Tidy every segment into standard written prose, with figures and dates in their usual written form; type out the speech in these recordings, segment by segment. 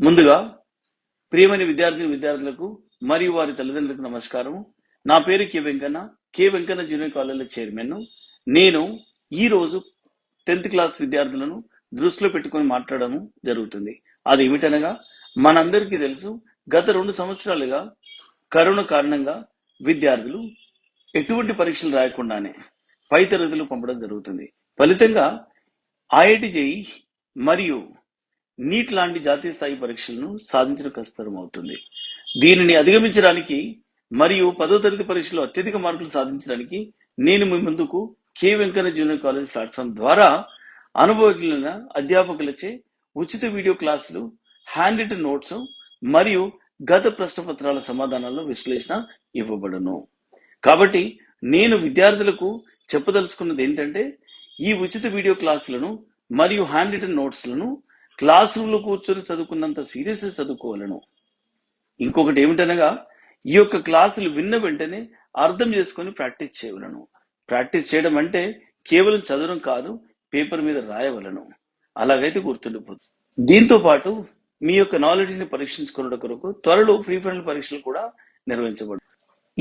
ముందుగా ప్రియమైన విద్యార్థులకు మరియు వారి తల్లిదండ్రులకు నమస్కారం. నా పేరు K Venkanna junior college chairman. నేను ఈ రోజు 10th క్లాస్ విద్యార్థులను దృష్టిలో పెట్టుకొని మాట్లాడడం జరుగుతుంది. అది ఏమిటనగా, మనందరికీ తెలుసు, గత 2 సంవత్సరాలుగా కరోనా కారణంగా విద్యార్థులు ఎటువంటి పరీక్షలు రాయకుండానే పై తరగతులు పంపడం జరుగుతుంది. ఫలితంగా ఐఐటి జేఈ మరియు నీట్ లాంటి జాతీయ స్థాయి పరీక్షలను సాధించడం కష్టతరం అవుతుంది. దీనిని అధిగమించడానికి మరియు 10వ తరగతి పరీక్షలో అత్యధిక మార్కులు సాధించడానికి నేను మీ ముందుకు K Venkanna junior college platform ద్వారా అనుభవజ్ఞులైన అధ్యాపకులచే ఉచిత వీడియో క్లాసులు, హ్యాండ్ రిటన్ నోట్స్ మరియు గత ప్రశ్నపత్రాల సమాధానాల విశ్లేషణ ఇవ్వబడును. కాబట్టి నేను విద్యార్థులకు చెప్పదలుచుకున్నది ఏంటంటే, ఈ ఉచిత వీడియో క్లాసులను మరియు హ్యాండ్ రిటన్ నోట్స్లను క్లాస్ రూమ్ లో కూర్చొని చదువుకున్నంత సీరియస్ చదువుకోవాలను. ఇంకొకటి ఏమిటనగా, ఈ యొక్క క్లాసులు విన్న వెంటనే అర్థం చేసుకొని ప్రాక్టీస్ చేయవలను. ప్రాక్టీస్ చేయడం అంటే కేవలం చదవడం కాదు, పేపర్ మీద రాయవలను. అలాగైతే గుర్తుండిపోతుంది. దీంతో పాటు మీ యొక్క నాలెడ్జ్ ని పరీక్షించుకున్న కొరకు త్వరలో ప్రీ ఫైనల్ పరీక్షలు కూడా నిర్వహించబడు.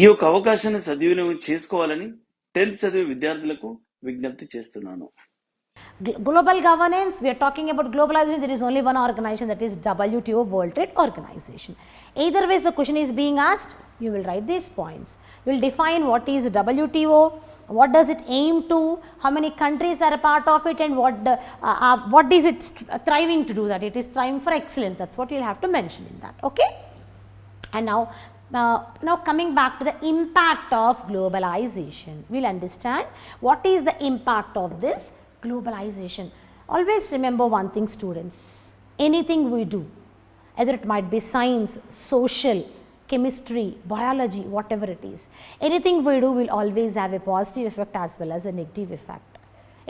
ఈ యొక్క అవకాశాన్ని సద్వినియోగం చేసుకోవాలని 10th చదివే విద్యార్థులకు విజ్ఞప్తి చేస్తున్నాను. Global governance, we are talking about globalization. There is only one organization, that is WTO, World Trade Organization. Either ways the question is being asked, you will write these points. You will define what is WTO, what does it aim to, how many countries are a part of it, and what is it thriving to do that. It is thriving for excellence. That's what you will have to mention in that. Okay. And now coming back to the impact of globalization, we will understand what is the impact of this globalization. Always remember one thing, students. Anything we do, either it might be science, social, chemistry, biology, whatever it is, anything we do will always have a positive effect as well as a negative effect.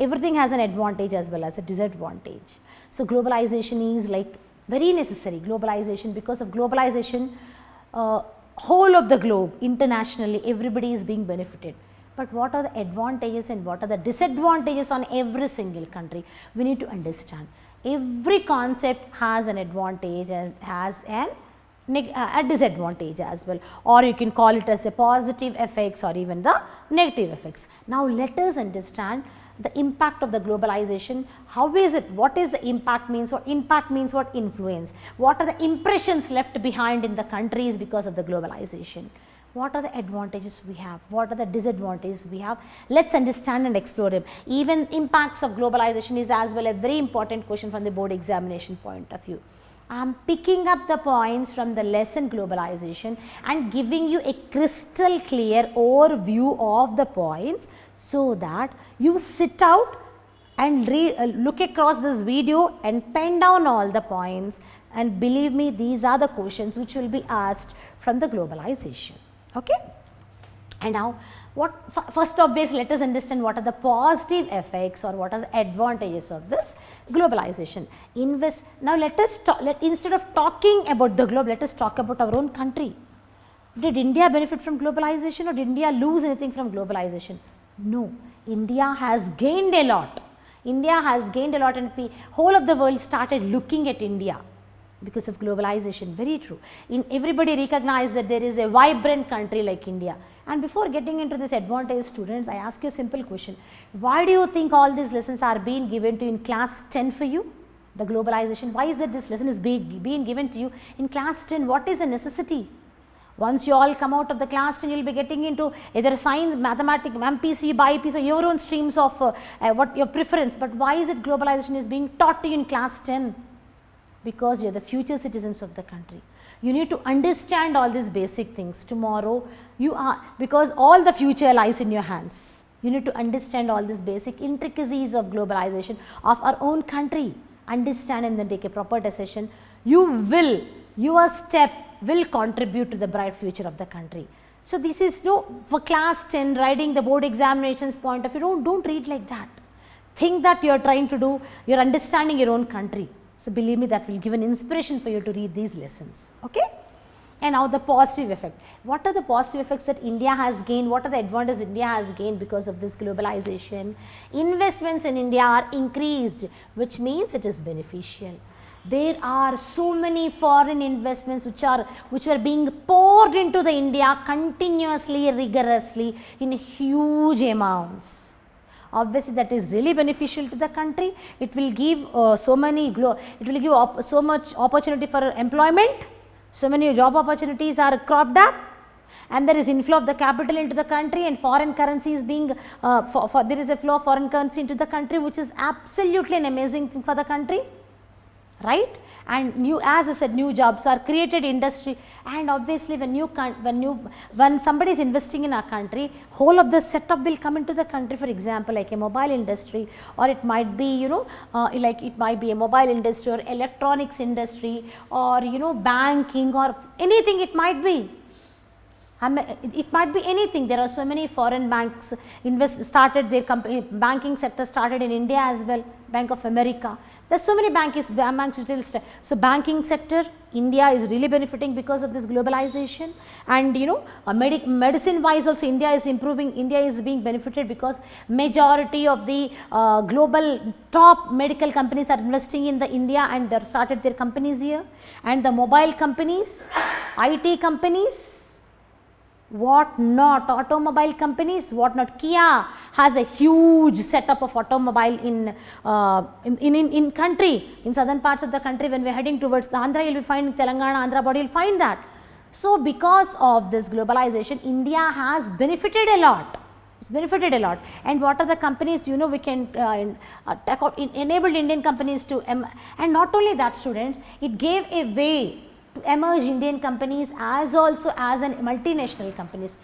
Everything has an advantage as well as a disadvantage. So globalization is like very necessary. Globalization, because of globalization, whole of the globe, internationally, everybody is being benefited. But what are the advantages and what are the disadvantages on every single country? We need to understand. Every concept has an advantage and has a disadvantage as well, or you can call it as a positive effects or even the negative effects. Now let us understand the impact of the globalization. How is it? What is the impact means? What impact means? What influence? What are the impressions left behind in the countries because of the globalization? What are the advantages we have? What are the disadvantages we have? Let's understand and explore them. Even impacts of globalization is as well a very important question from the board examination point of view. I am picking up the points from the lesson globalization and giving you a crystal clear overview of the points, so that you sit out and look across this video and pen down all the points, and believe me, these are the questions which will be asked from the globalization. Okay. And now first obviously let us understand what are the positive effects or what are the advantages of this globalization. Now let us instead of talking about the globe, let us talk about our own country. Did India benefit from globalization, or did India lose anything from globalization? No, India has gained a lot. India has gained a lot, and whole of the world started looking at India because of globalization. Very true. Everybody recognized that there is a vibrant country like India. And before getting into this advantage, students, I ask you a simple question. Why do you think all these lessons are being given to you in class 10 for you? The globalization. Why is it this lesson is being given to you in class 10? What is the necessity? Once you all come out of the class 10, you will be getting into either science, mathematics, MPC, BIPC, your own streams of what your preference. But why is it globalization is being taught to you in class 10? Because you are the future citizens of the country. You need to understand all these basic things. Tomorrow you are, because all the future lies in your hands. You need to understand all these basic intricacies of globalization of our own country. Understand and then take a proper decision. Your step will contribute to the bright future of the country. So this is for class 10 writing the board examinations point of view, don't read like that. Think that you are trying to do, you are understanding your own country. So believe me, that will give an inspiration for you to read these lessons. Okay. And now the positive effect. What are the positive effects that India has gained? What are the advantages India has gained because of this globalization? Investments in India are increased, which means it is beneficial. There are so many foreign investments which were being poured into the India continuously, rigorously in huge amounts. Obviously, that is really beneficial to the country. It will give so much opportunity for employment. So many job opportunities are cropped up, and there is inflow of the capital into the country, and foreign currency is being there is a flow of foreign currency into the country, which is absolutely an amazing thing for the country, right? And new, as I said, new jobs are created, industry, and obviously when somebody is investing in our country, whole of the setup will come into the country. For example, like a mobile industry, or it might be like it might be a mobile industry or electronics industry, or banking, or anything it might be. It might be anything. There are so many foreign banks started their company, banking sector started in India as well, Bank of America. There are so many banks which will start. So banking sector, India is really benefiting because of this globalization, and medicine wise also India is improving. India is being benefited because majority of the global top medical companies are investing in the India, and they started their companies here. And the mobile companies, IT companies, what not, automobile companies, what not. Kia has a huge setup of automobile in country, in southern parts of the country. When we are heading towards the Andhra, you will find Telangana, Andhra body, you will find that. So because of this globalization, India has benefited a lot. It's benefited a lot. And what are the companies, we can enabled Indian companies to, and not only that, students, it gave a way to emerge Indian companies as also as an multinational companies.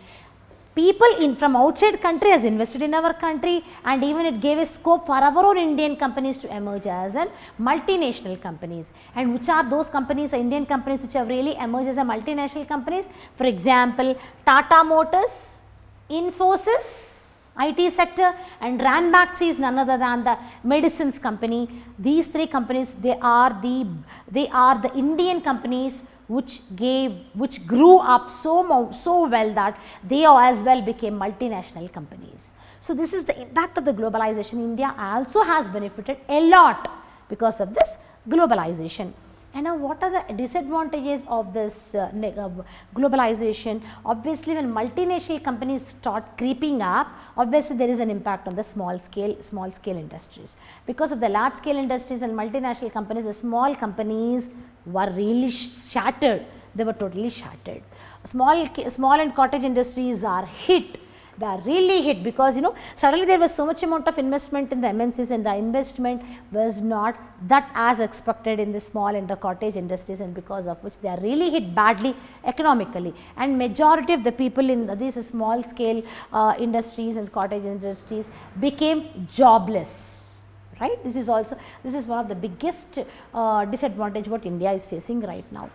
People from outside country has invested in our country, and even it gave a scope for our own Indian companies to emerge as an multinational companies. And which are those companies, Indian companies, which have really emerged as a multinational companies? For example, Tata Motors, Infosys, IT sector, and Ranbaxy is none other than the medicines company. These three companies, they are the Indian companies which grew up so well that they as well became multinational companies. So this is the impact of the globalization. India also has benefited a lot because of this globalization. And now what are the disadvantages of this globalization? Obviously, when multinational companies start creeping up, obviously there is an impact on the small scale industries. Because of the large scale industries and multinational companies, the small companies were really shattered. They were totally shattered. Small and cottage industries are hit. They are really hit because suddenly there was so much amount of investment in the MNCs, and the investment was not that as expected in the small and the cottage industries, and because of which they are really hit badly economically. And majority of the people in these small scale industries and cottage industries became jobless, right? This is one of the biggest disadvantage what India is facing right now.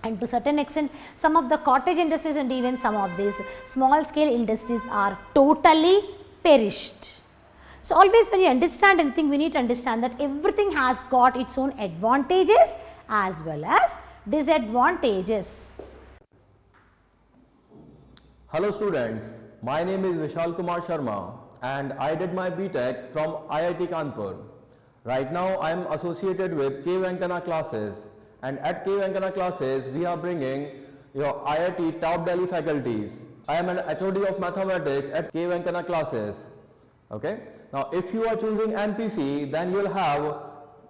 And to a certain extent, some of the cottage industries and even some of these small scale industries are totally perished. So always when you understand anything, we need to understand that everything has got its own advantages as well as disadvantages. Hello students, my name is Vishal Kumar Sharma and I did my BTech from IIT Kanpur. Right now I am associated with K. Venkana classes. And at K. Venkana classes, we are bringing your IIT top Delhi faculties. I am an HOD of mathematics at K. Venkana classes. Okay. Now, if you are choosing MPC, then you will have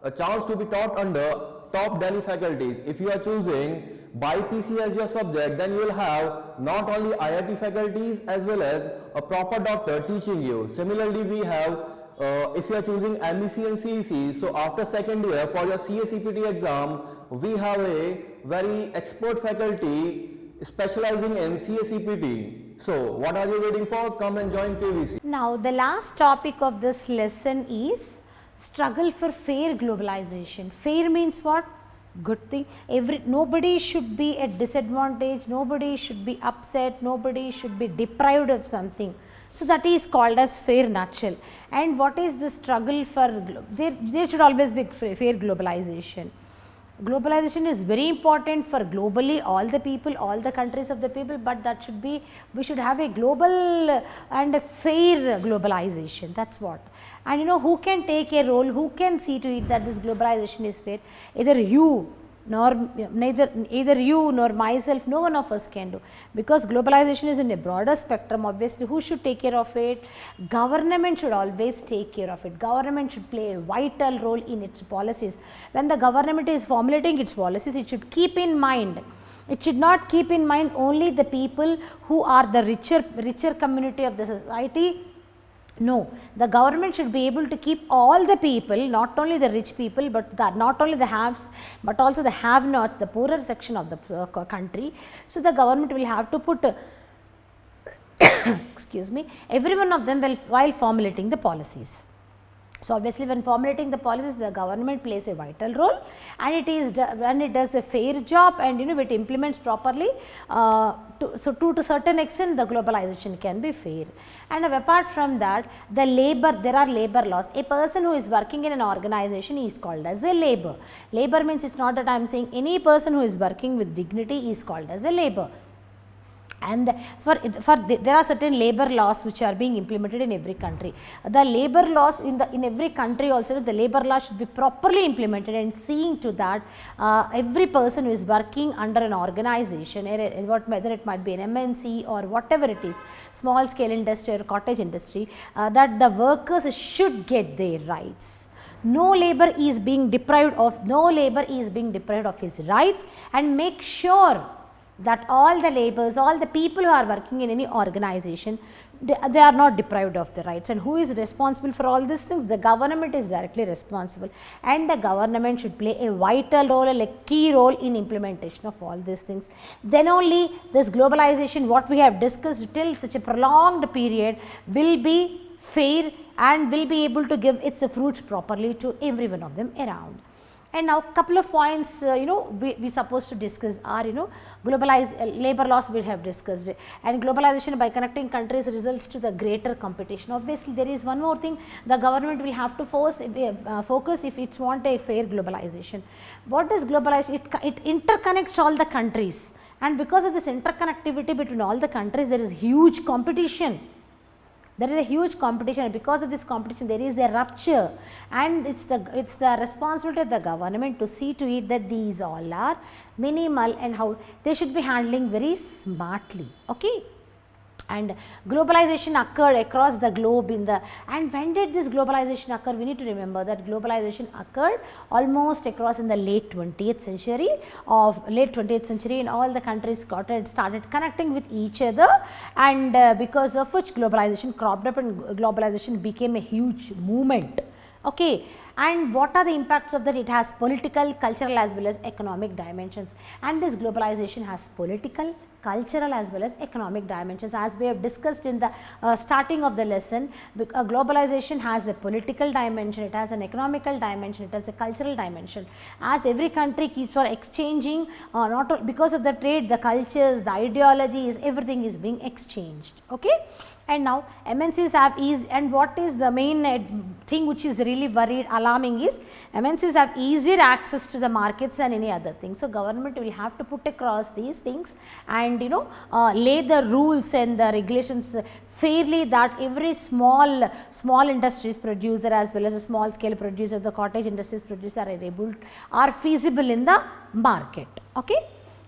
a chance to be taught under top Delhi faculties. If you are choosing BIPC as your subject, then you will have not only IIT faculties as well as a proper doctor teaching you. Similarly, we have if you are choosing MEC and CEC, so after second year for your CACPT exam, we have a very expert faculty specializing in CACPT. So what are you waiting for? Come and join KVC. Now the last topic of this lesson is struggle for fair globalization. Fair means what? Good thing. Nobody should be at disadvantage, nobody should be upset, nobody should be deprived of something. So that is called as fair nutshell. And what is the struggle for, there should always be fair globalization. globalization is very important for globally all the people, all the countries of the people, but that should be, we should have a global and a fair globalization. That's what. And who can take a role, who can see to it that this globalization is fair? Either either you nor myself, no one of us can do, because globalization is in a broader spectrum. Obviously, who should take care of it? Government should always take care of it. Government should play a vital role in its policies. When the government is formulating its policies, it should keep in mind, it should not keep in mind only the people who are the richer community of the society. No, the government should be able to keep all the people, not only the rich people, but not only the haves, but also the have-nots, the poorer section of the country. So the government will have to put excuse me, every one of them while formulating the policies. So obviously, when formulating the policies, the government plays a vital role, and it does a fair job, and it implements properly. So to certain extent, the globalization can be fair. And apart from that, there are labor laws. A person who is working in an organization is called as a labor. Labor means, it's not that I am saying any person who is working with dignity is called as a labor. And there are certain labor laws which are being implemented in every country. The labor laws in every country also, the labor laws should be properly implemented, and seeing to that every person who is working under an organization, whether it might be an MNC or whatever it is, small scale industry or cottage industry, that the workers should get their rights. No labor is being deprived of his rights, and make sure that all the laborers, all the people who are working in any organization, they are not deprived of the rights. And who is responsible for all these things? The government is directly responsible, and the government should play a vital role, a key role in implementation of all these things. Then only this globalization, what we have discussed till such a prolonged period, will be fair and will be able to give its fruits properly to every one of them around. And now couple of points we supposed to discuss are labor laws we have discussed, and globalization by connecting countries results to the greater competition. Obviously, there is one more thing, the government will have to focus if it wants a fair globalization. What is globalization? It interconnects all the countries, and because of this interconnectivity between all the countries, there is huge competition. There is a huge competition, and because of this competition there is a rupture, and it's the responsibility of the government to see to it that these all are minimal, and how they should be handling very smartly. Okay. And globalization occurred across the globe and when did this globalization occur? We need to remember that globalization occurred almost across in the late 20th century, and all the countries started connecting with each other, and because of which globalization cropped up, and globalization became a huge movement. Okay. And what are the impacts of that? It has political, cultural as well as economic dimensions, and this globalization has political, cultural as well as economic dimensions. As we have discussed in the starting of the lesson, globalization has a political dimension, it has an economical dimension, it has a cultural dimension. As every country keeps on exchanging, because of the trade, the cultures, the ideologies, everything is being exchanged. Okay. And now MNCs have and what is the main thing which is really alarming is MNCs have easier access to the markets than any other thing. So government will have to put across these things and lay the rules and the regulations fairly, that every small industries producer as well as a small scale producer, the cottage industries producer are feasible in the market. Okay.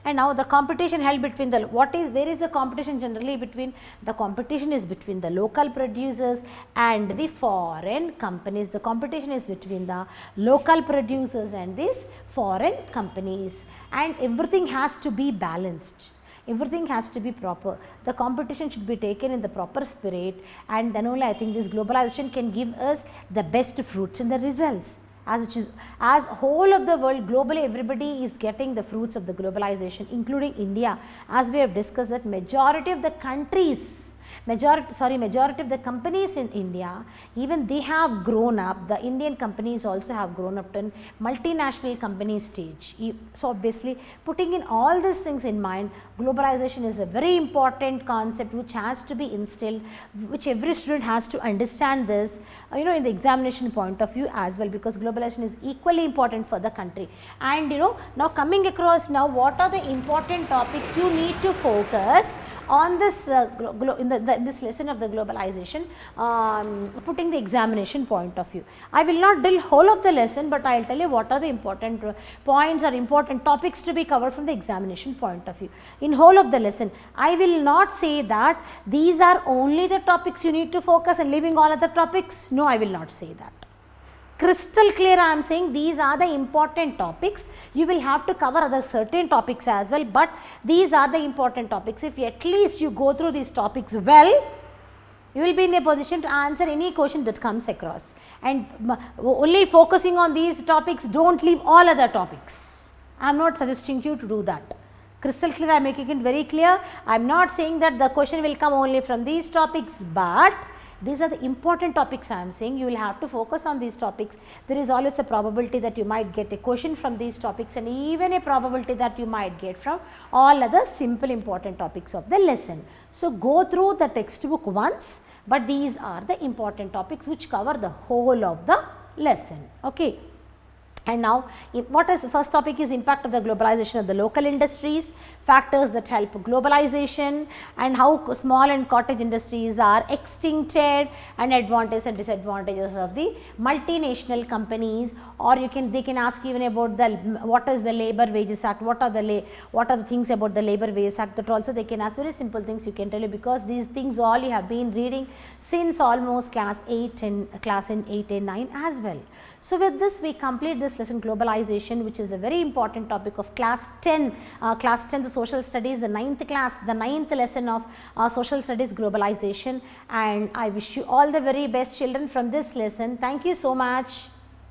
And now the competition held between where is the competition generally between? The competition is between the local producers and the foreign companies. The competition is between the local producers and these foreign companies, and everything has to be balanced. Everything has to be proper. The competition should be taken in the proper spirit, and then only I think this globalization can give us the best fruits and the results. As whole of the world, globally everybody is getting the fruits of the globalization, including India. As we have discussed that majority of the countries majority of the companies in India, even they have grown up, the Indian companies also have grown up to multinational company stage. So obviously putting in all these things in mind, globalization is a very important concept which has to be instilled, which every student has to understand this, in the examination point of view as well, because globalization is equally important for the country. And now coming across now, what are the important topics you need to focus on this in this lesson of the globalization, putting the examination point of view. I will not drill whole of the lesson, but I will tell you what are the important points or important topics to be covered from the examination point of view. In whole of the lesson, I will not say that these are only the topics you need to focus and leaving all other topics. No, I will not say that. Crystal clear, I am saying these are the important topics. You will have to cover other certain topics as well, but these are the important topics. If at least you go through these topics well, you will be in a position to answer any question that comes across. And only focusing on these topics, don't leave all other topics. I am not suggesting you to do that. Crystal clear, I am making it very clear. I am not saying that the question will come only from these topics, but these are the important topics I am saying. You will have to focus on these topics. There is always a probability that you might get a question from these topics, and even a probability that you might get from all other simple important topics of the lesson. So, go through the textbook once, but these are the important topics which cover the whole of the lesson. Okay. And now, what is the first topic is impact of the globalization of the local industries, factors that help globalization, and how small and cottage industries are extincted, and advantages and disadvantages of the multinational companies. Or they can ask even about what is the Labor Wages Act, what are the things about the Labor Wages Act, that also they can ask very simple things you can tell you, because these things all you have been reading since almost class in 8 and 9 as well. So, with this we complete this lesson globalization, which is a very important topic of class 10, the social studies, the 9th lesson of social studies globalization, and I wish you all the very best children from this lesson. Thank you so much.